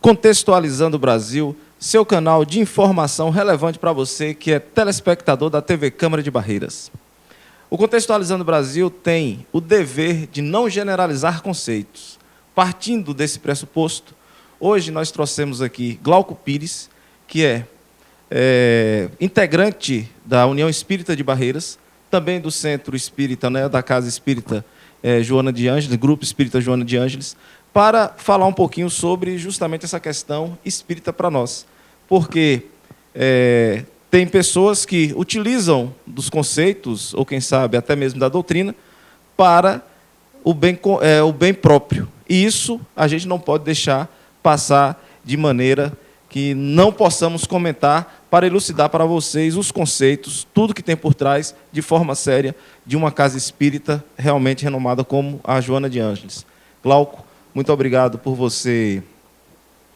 Contextualizando o Brasil, seu canal de informação relevante para você que é telespectador da TV Câmara de Barreiras. O Contextualizando o Brasil tem o dever de não generalizar conceitos. Partindo desse pressuposto, hoje nós trouxemos aqui Glauco Pires, que é integrante da União Espírita de Barreiras, também do Centro Espírita, né, da Casa Espírita Joana de Ângeles, Grupo Espírita Joana de Ângeles, para falar um pouquinho sobre justamente essa questão espírita para nós. Porque tem pessoas que utilizam dos conceitos, ou quem sabe até mesmo da doutrina, para o bem próprio. E isso a gente não pode deixar passar de maneira que não possamos comentar para elucidar para vocês os conceitos, tudo que tem por trás, de forma séria, de uma casa espírita realmente renomada como a Joana de Ângeles. Glauco, muito obrigado por você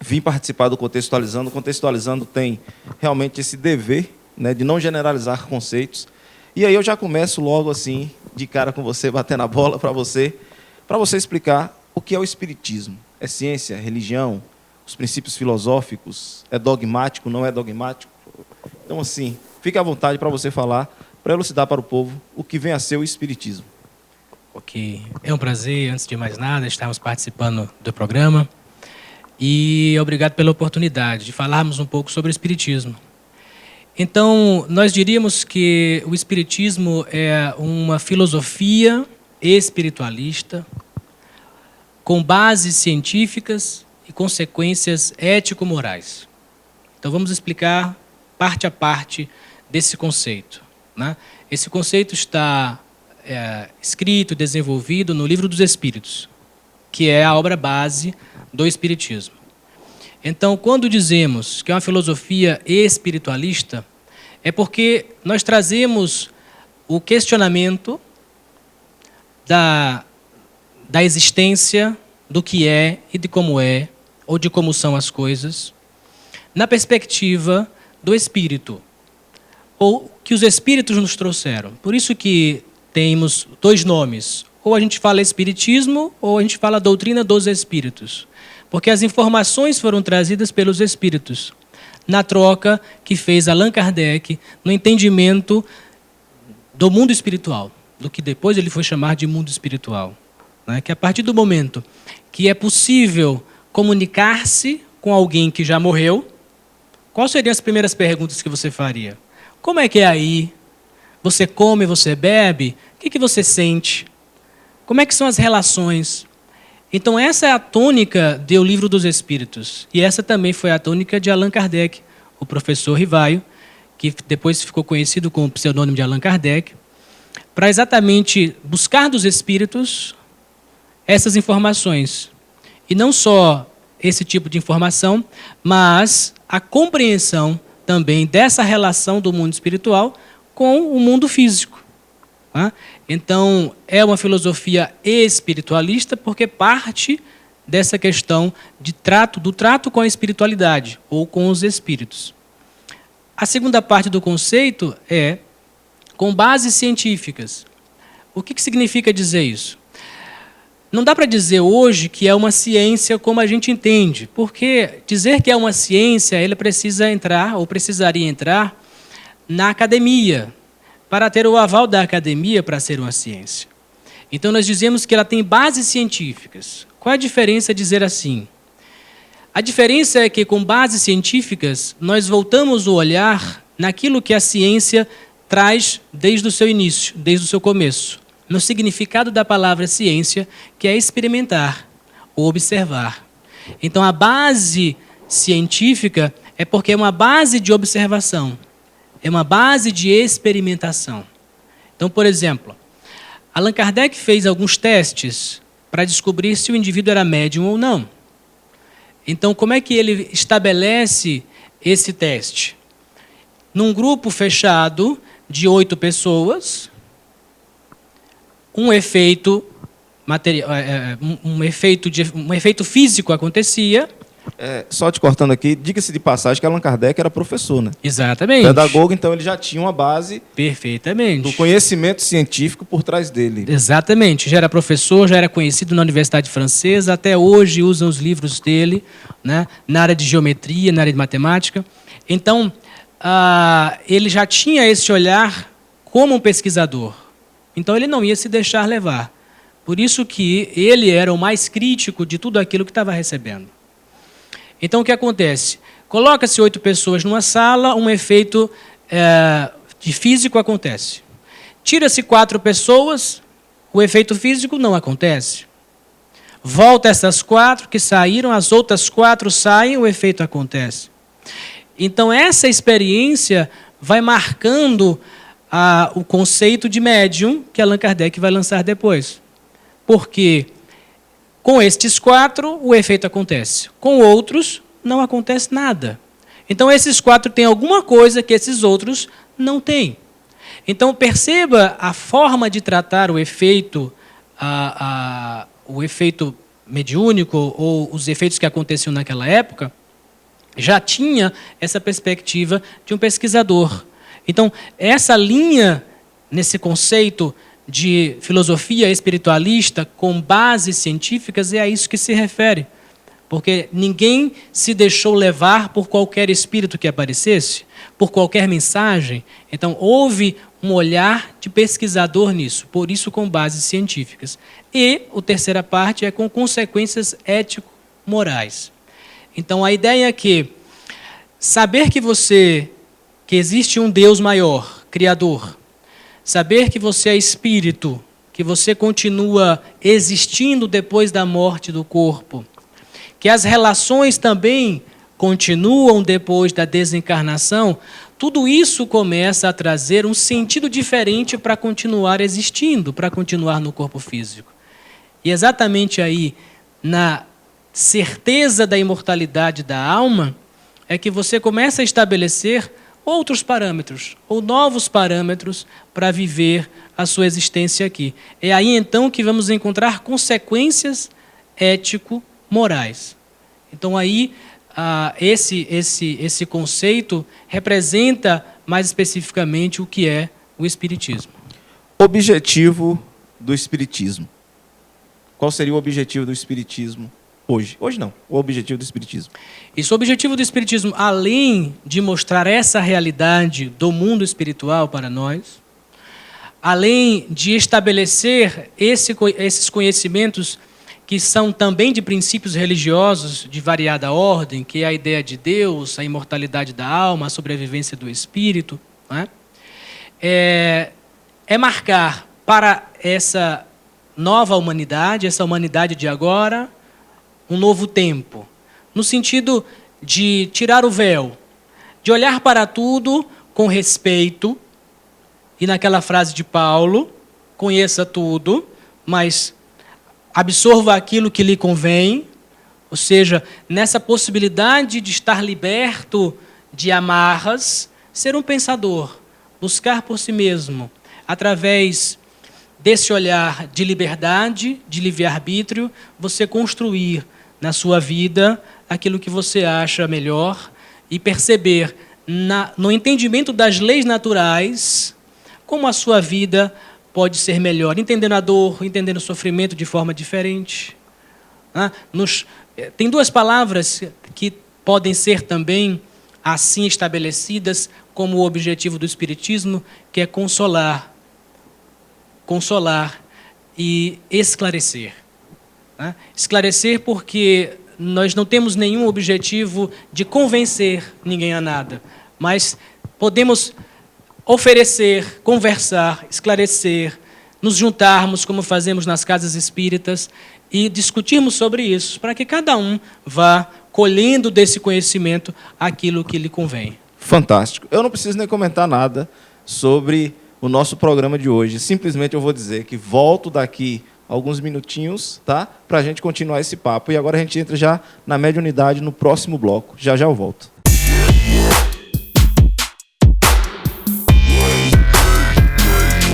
vir participar do Contextualizando. O Contextualizando tem realmente esse dever, né, de não generalizar conceitos. E aí eu já começo logo assim, de cara com você, batendo a bola para você explicar o que é o espiritismo. É ciência, é religião, os princípios filosóficos, é dogmático, não é dogmático? Então, assim, fique à vontade para você falar, para elucidar para o povo o que vem a ser o espiritismo. Ok. É um prazer, antes de mais nada, estarmos participando do programa. E obrigado pela oportunidade de falarmos um pouco sobre o espiritismo. Então, nós diríamos que o espiritismo é uma filosofia espiritualista com bases científicas e consequências ético-morais. Então, vamos explicar parte a parte desse conceito, né? Esse conceito está escrito, desenvolvido no Livro dos Espíritos, que é a obra base do espiritismo. Então, quando dizemos que é uma filosofia espiritualista, é porque nós trazemos o questionamento da existência, do que é e de como é, ou de como são as coisas, na perspectiva do espírito, ou que os espíritos nos trouxeram. Por isso que temos dois nomes. Ou a gente fala espiritismo, ou a gente fala doutrina dos espíritos. Porque as informações foram trazidas pelos espíritos, na troca que fez Allan Kardec, no entendimento do mundo espiritual, do que depois ele foi chamar de mundo espiritual. Né? Que a partir do momento que é possível comunicar-se com alguém que já morreu, quais seriam as primeiras perguntas que você faria? Como é que é aí? Você come, você bebe? O que você sente? Como é que são as relações? Então essa é a tônica do Livro dos Espíritos. E essa também foi a tônica de Allan Kardec, o professor Rivaio, que depois ficou conhecido com o pseudônimo de Allan Kardec, para exatamente buscar dos espíritos essas informações. E não só esse tipo de informação, mas a compreensão também dessa relação do mundo espiritual com o mundo físico. Tá? Então, é uma filosofia espiritualista porque parte dessa questão do trato com a espiritualidade ou com os espíritos. A segunda parte do conceito é com bases científicas. O que significa dizer isso? Não dá para dizer hoje que é uma ciência como a gente entende, porque dizer que é uma ciência, ela precisa entrar, ou precisaria entrar, na academia, para ter o aval da academia para ser uma ciência. Então, nós dizemos que ela tem bases científicas. Qual é a diferença de dizer assim? A diferença é que, com bases científicas, nós voltamos o olhar naquilo que a ciência traz desde o seu início, desde o seu começo, no significado da palavra ciência, que é experimentar ou observar. Então, a base científica é porque é uma base de observação, é uma base de experimentação. Então, por exemplo, Allan Kardec fez alguns testes para descobrir se o indivíduo era médium ou não. Então, como é que ele estabelece esse teste? Num grupo fechado de 8 pessoas, um efeito físico acontecia Só te cortando aqui, diga-se de passagem que Allan Kardec era professor, né? Exatamente. Pedagogo, então ele já tinha uma base Perfeitamente. do conhecimento científico por trás dele. Exatamente. Já era professor, já era conhecido na Universidade Francesa, até hoje usam os livros dele, né, na área de geometria, na área de matemática. Então, ele já tinha esse olhar como um pesquisador. Então, ele não ia se deixar levar. Por isso que ele era o mais crítico de tudo aquilo que estava recebendo. Então, o que acontece? Coloca-se 8 pessoas numa sala, um efeito de físico acontece. Tira-se 4 pessoas, o efeito físico não acontece. Volta essas 4 que saíram, as outras 4 saem, o efeito acontece. Então, essa experiência vai marcando o conceito de médium que Allan Kardec vai lançar depois. Porque com estes 4, o efeito acontece. Com outros, não acontece nada. Então, esses 4 têm alguma coisa que esses outros não têm. Então, perceba a forma de tratar o efeito, o efeito mediúnico ou os efeitos que aconteciam naquela época, já tinha essa perspectiva de um pesquisador. Então, essa linha nesse conceito de filosofia espiritualista com bases científicas é a isso que se refere. Porque ninguém se deixou levar por qualquer espírito que aparecesse, por qualquer mensagem. Então, houve um olhar de pesquisador nisso, por isso com bases científicas. E a terceira parte é com consequências ético-morais. Então, a ideia é que saber que existe um Deus maior, Criador, saber que você é espírito, que você continua existindo depois da morte do corpo, que as relações também continuam depois da desencarnação, tudo isso começa a trazer um sentido diferente para continuar existindo, para continuar no corpo físico. E exatamente aí, na certeza da imortalidade da alma, é que você começa a estabelecer outros parâmetros, ou novos parâmetros para viver a sua existência aqui. É aí então que vamos encontrar consequências ético-morais. Então aí esse conceito representa mais especificamente o que é o Espiritismo. Objetivo do Espiritismo. Qual seria o objetivo do Espiritismo hoje? Hoje não, o objetivo do Espiritismo. Isso, o objetivo do Espiritismo, além de mostrar essa realidade do mundo espiritual para nós, além de estabelecer esses conhecimentos que são também de princípios religiosos de variada ordem, que é a ideia de Deus, a imortalidade da alma, a sobrevivência do espírito, né? É marcar para essa nova humanidade, essa humanidade de agora, um novo tempo, no sentido de tirar o véu, de olhar para tudo com respeito, e naquela frase de Paulo, conheça tudo, mas absorva aquilo que lhe convém, ou seja, nessa possibilidade de estar liberto de amarras, ser um pensador, buscar por si mesmo, através desse olhar de liberdade, de livre-arbítrio, você construir na sua vida aquilo que você acha melhor e perceber no entendimento das leis naturais como a sua vida pode ser melhor, entendendo a dor, entendendo o sofrimento de forma diferente. Tem 2 palavras que podem ser também assim estabelecidas como o objetivo do Espiritismo, que é consolar e esclarecer. Esclarecer porque nós não temos nenhum objetivo de convencer ninguém a nada, mas podemos oferecer, conversar, esclarecer, nos juntarmos, como fazemos nas casas espíritas, e discutirmos sobre isso, para que cada um vá colhendo desse conhecimento aquilo que lhe convém. Fantástico. Eu não preciso nem comentar nada sobre o nosso programa de hoje. Simplesmente eu vou dizer que volto daqui alguns minutinhos, tá? Para a gente continuar esse papo. E agora a gente entra já na mediunidade no próximo bloco. Já já eu volto.